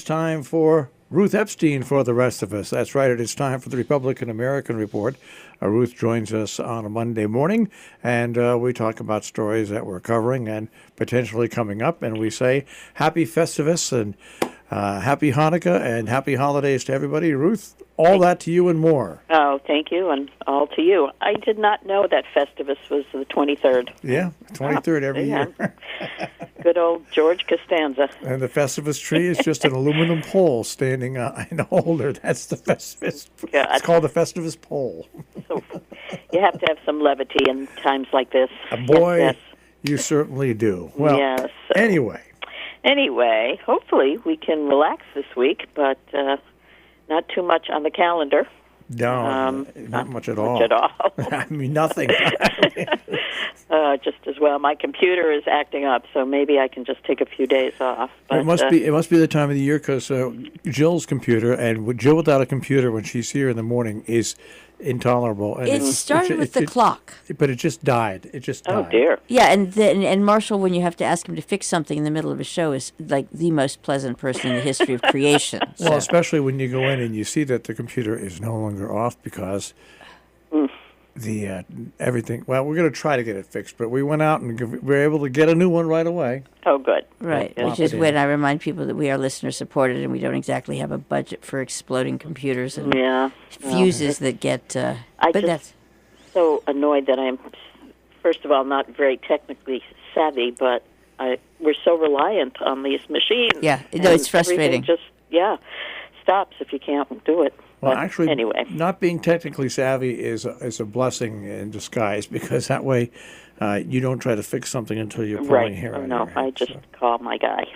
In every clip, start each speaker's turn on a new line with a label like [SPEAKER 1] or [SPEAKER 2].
[SPEAKER 1] it's time for Ruth Epstein for the rest of us. That's right, it is time for the Republican-American Report. Ruth joins us on a Monday morning, and we talk about stories that we're covering and potentially coming up, and we say happy Festivus and happy Hanukkah and happy holidays to everybody. Ruth, all that to you and more.
[SPEAKER 2] Oh, thank you, and all to you. I did not know that Festivus was the 23rd.
[SPEAKER 1] Yeah, 23rd every year.
[SPEAKER 2] Good old George Costanza.
[SPEAKER 1] And the Festivus tree is just an aluminum pole standing in a holder. That's the Festivus.
[SPEAKER 2] God.
[SPEAKER 1] It's called the Festivus pole.
[SPEAKER 2] So you have to have some levity in times like this.
[SPEAKER 1] Boy,
[SPEAKER 2] yes.
[SPEAKER 1] You certainly do. Well,
[SPEAKER 2] yes.
[SPEAKER 1] Anyway,
[SPEAKER 2] hopefully we can relax this week, but not too much on the calendar.
[SPEAKER 1] No, not much at all. I mean, nothing.
[SPEAKER 2] Just as well. My computer is acting up, so maybe I can just take a few days off. But,
[SPEAKER 1] it must be the time of the year because Jill's computer, and Jill without a computer when she's here in the morning is intolerable. And
[SPEAKER 3] it started with the clock.
[SPEAKER 1] But it just died.
[SPEAKER 2] Oh, dear.
[SPEAKER 3] Yeah, and Marshall, when you have to ask him to fix something in the middle of a show, is like the most pleasant person in the history of creation. So.
[SPEAKER 1] Well, especially when you go in and you see that the computer is no longer off because the everything. Well, we're going to try to get it fixed, but we went out and we were able to get a new one right away.
[SPEAKER 2] Oh, good.
[SPEAKER 3] Right, which is when I remind people that we are listener-supported and we don't exactly have a budget for exploding computers and fuses that get... that's
[SPEAKER 2] so annoyed that I'm, first of all, not very technically savvy, but we're so reliant on these machines.
[SPEAKER 3] Yeah, no, it's frustrating.
[SPEAKER 2] Just, stops if you can't do it.
[SPEAKER 1] Well,
[SPEAKER 2] but
[SPEAKER 1] actually,
[SPEAKER 2] anyway.
[SPEAKER 1] Not being technically savvy is a blessing in disguise because that way you don't try to fix something until you're pulling hair out of your head.
[SPEAKER 2] I just call my guy.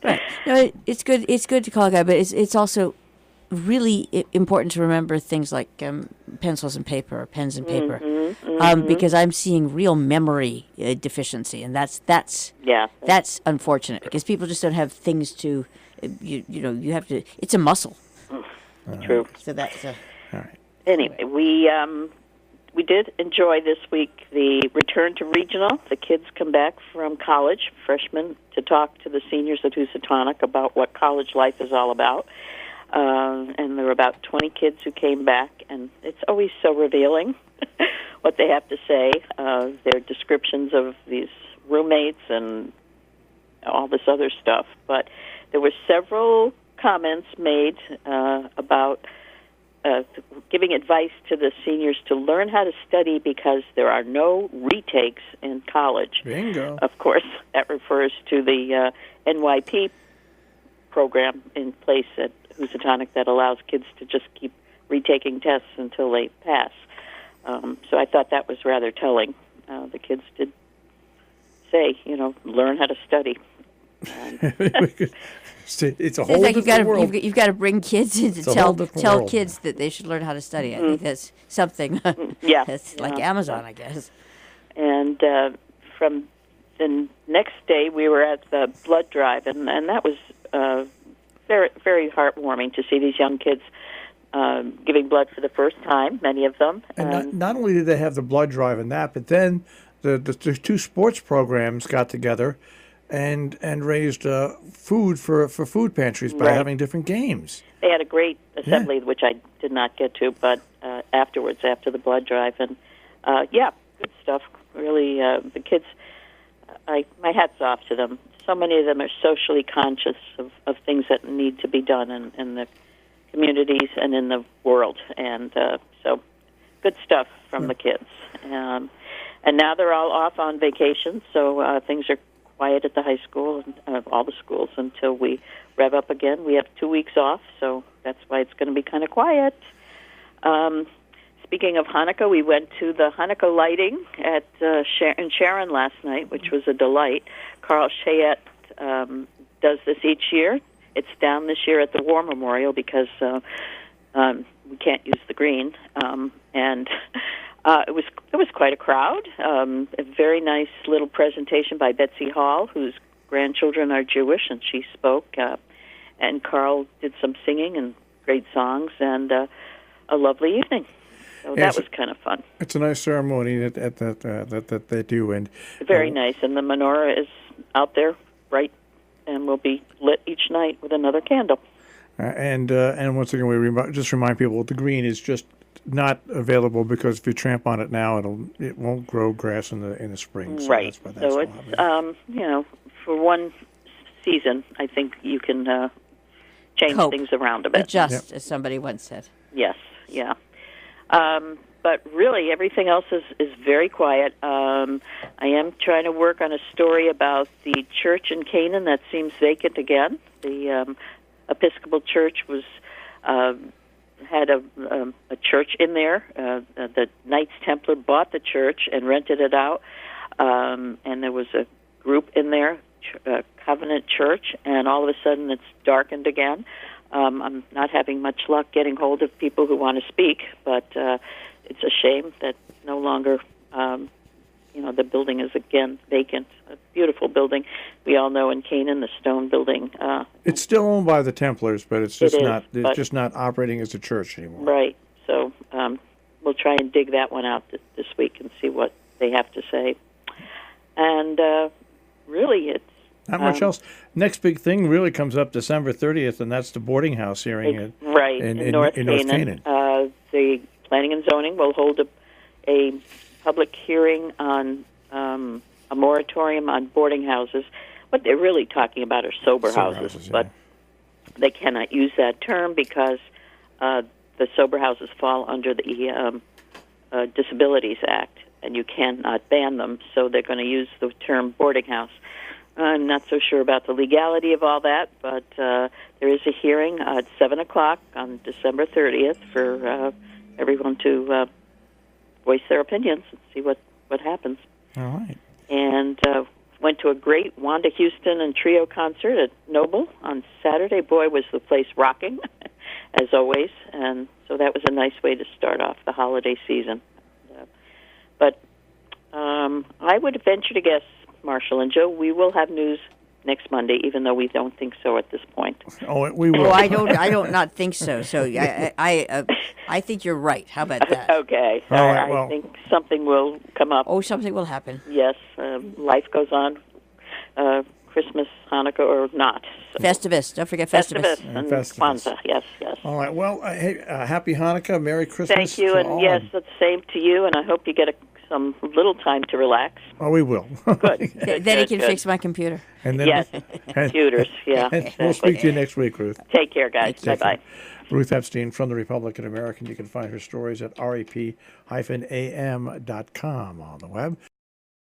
[SPEAKER 3] Right. No, it's good. It's good to call a guy, but it's also really important to remember things like pencils and paper, or pens and paper, because I'm seeing real memory deficiency, and that's unfortunate because people just don't have things to. You have to. It's a muscle.
[SPEAKER 2] True.
[SPEAKER 3] So that's
[SPEAKER 1] all right.
[SPEAKER 2] Anyway, we did enjoy this week the return to regional. The kids come back from college, freshmen, to talk to the seniors at Housatonic about what college life is all about. And there were about 20 kids who came back, and it's always so revealing what they have to say, their descriptions of these roommates and all this other stuff. But there were several comments made about giving advice to the seniors to learn how to study because there are no retakes in college.
[SPEAKER 1] Bingo.
[SPEAKER 2] Of course, that refers to the NYP program in place at Housatonic that allows kids to just keep retaking tests until they pass. So I thought that was rather telling. The kids did say, learn how to study.
[SPEAKER 1] It's a whole different world.
[SPEAKER 3] You've got to bring kids in to tell kids that they should learn how to study. I think that's something. That's like Amazon, I guess.
[SPEAKER 2] And from the next day, we were at the blood drive, and that was very, very heartwarming to see these young kids giving blood for the first time, many of them.
[SPEAKER 1] And not only did they have the blood drive and that, but then the two sports programs got together and raised food for food pantries by having different games.
[SPEAKER 2] They had a great assembly, which I did not get to, but afterwards, after the blood drive. And, good stuff. Really, the kids, my hat's off to them. So many of them are socially conscious of things that need to be done in the communities and in the world. And so good stuff from the kids. And now they're all off on vacation, so things are quiet at the high school and all the schools until we rev up again. We have 2 weeks off, so that's why it's going to be kind of quiet. Speaking of Hanukkah, we went to the Hanukkah lighting at in Sharon last night, which was a delight. Carl Chayette does this each year. It's down this year at the War Memorial because we can't use the green, and it was quite a crowd. A very nice little presentation by Betsy Hall, whose grandchildren are Jewish, and she spoke. And Carl did some singing and great songs, and a lovely evening. So that was kind of fun.
[SPEAKER 1] It's a nice ceremony that they do, and
[SPEAKER 2] very nice. And the menorah is out there, bright and will be lit each night with another candle.
[SPEAKER 1] And once again, we just remind people the green is just not available because if you tramp on it now, it won't grow grass in the spring. So
[SPEAKER 2] Right.
[SPEAKER 1] That's why that's
[SPEAKER 2] So it's for one season, I think you can change
[SPEAKER 3] Cope.
[SPEAKER 2] things around a bit.
[SPEAKER 3] Adjust, as somebody once said.
[SPEAKER 2] Yes. Yeah. But really, everything else is very quiet. I am trying to work on a story about the church in Canaan that seems vacant again. The Episcopal Church was had a church in there. The Knights Templar bought the church and rented it out, and there was a group in there, Covenant Church, and all of a sudden it's darkened again. I'm not having much luck getting hold of people who want to speak, but it's a shame that no longer, the building is again vacant. A beautiful building. We all know in Canaan, the stone building.
[SPEAKER 1] It's still owned by the Templars, but it's just
[SPEAKER 2] It is,
[SPEAKER 1] just not operating as a church anymore.
[SPEAKER 2] Right. So we'll try and dig that one out this week and see what they have to say. And really, it's
[SPEAKER 1] Not much else. Next big thing really comes up December 30th, and that's the boarding house hearing in North Canaan.
[SPEAKER 2] The Planning and Zoning will hold a public hearing on a moratorium on boarding houses. What they're really talking about are sober houses, but they cannot use that term because the sober houses fall under the Disabilities Act, and you cannot ban them, so they're going to use the term boarding house. I'm not so sure about the legality of all that, but there is a hearing at 7 o'clock on December 30th for everyone to voice their opinions and see what happens.
[SPEAKER 1] All right.
[SPEAKER 2] And went to a great Wanda Houston and trio concert at Noble on Saturday. Boy, was the place rocking, as always. And so that was a nice way to start off the holiday season. But I would venture to guess, Marshall and Joe, we will have news next Monday, even though we don't think so at this point.
[SPEAKER 1] Oh, we will.
[SPEAKER 3] Oh, I don't not think so. So I think you're right. How about that?
[SPEAKER 2] Okay.
[SPEAKER 1] All right, well,
[SPEAKER 2] I think something will come up.
[SPEAKER 3] Oh, something will happen.
[SPEAKER 2] Yes, life goes on. Christmas, Hanukkah, or not. So.
[SPEAKER 3] Festivus. Don't forget Festivus.
[SPEAKER 2] And
[SPEAKER 1] Festivus.
[SPEAKER 2] Kwanzaa. Yes.
[SPEAKER 1] All right. Well, hey, happy Hanukkah, Merry Christmas.
[SPEAKER 2] Thank you,
[SPEAKER 1] to
[SPEAKER 2] and
[SPEAKER 1] all.
[SPEAKER 2] yes, the same to you. And I hope you get some little time to relax.
[SPEAKER 1] Oh, we will.
[SPEAKER 2] Good.
[SPEAKER 3] Then he can fix my computer.
[SPEAKER 1] And then
[SPEAKER 2] Yes, computers. Yeah.
[SPEAKER 1] and we'll speak to you next week, Ruth.
[SPEAKER 2] Take care, guys.
[SPEAKER 3] Thank you.
[SPEAKER 2] Bye-bye.
[SPEAKER 1] Ruth Epstein from the Republican-American. You can find her stories at rep-am.com on the web.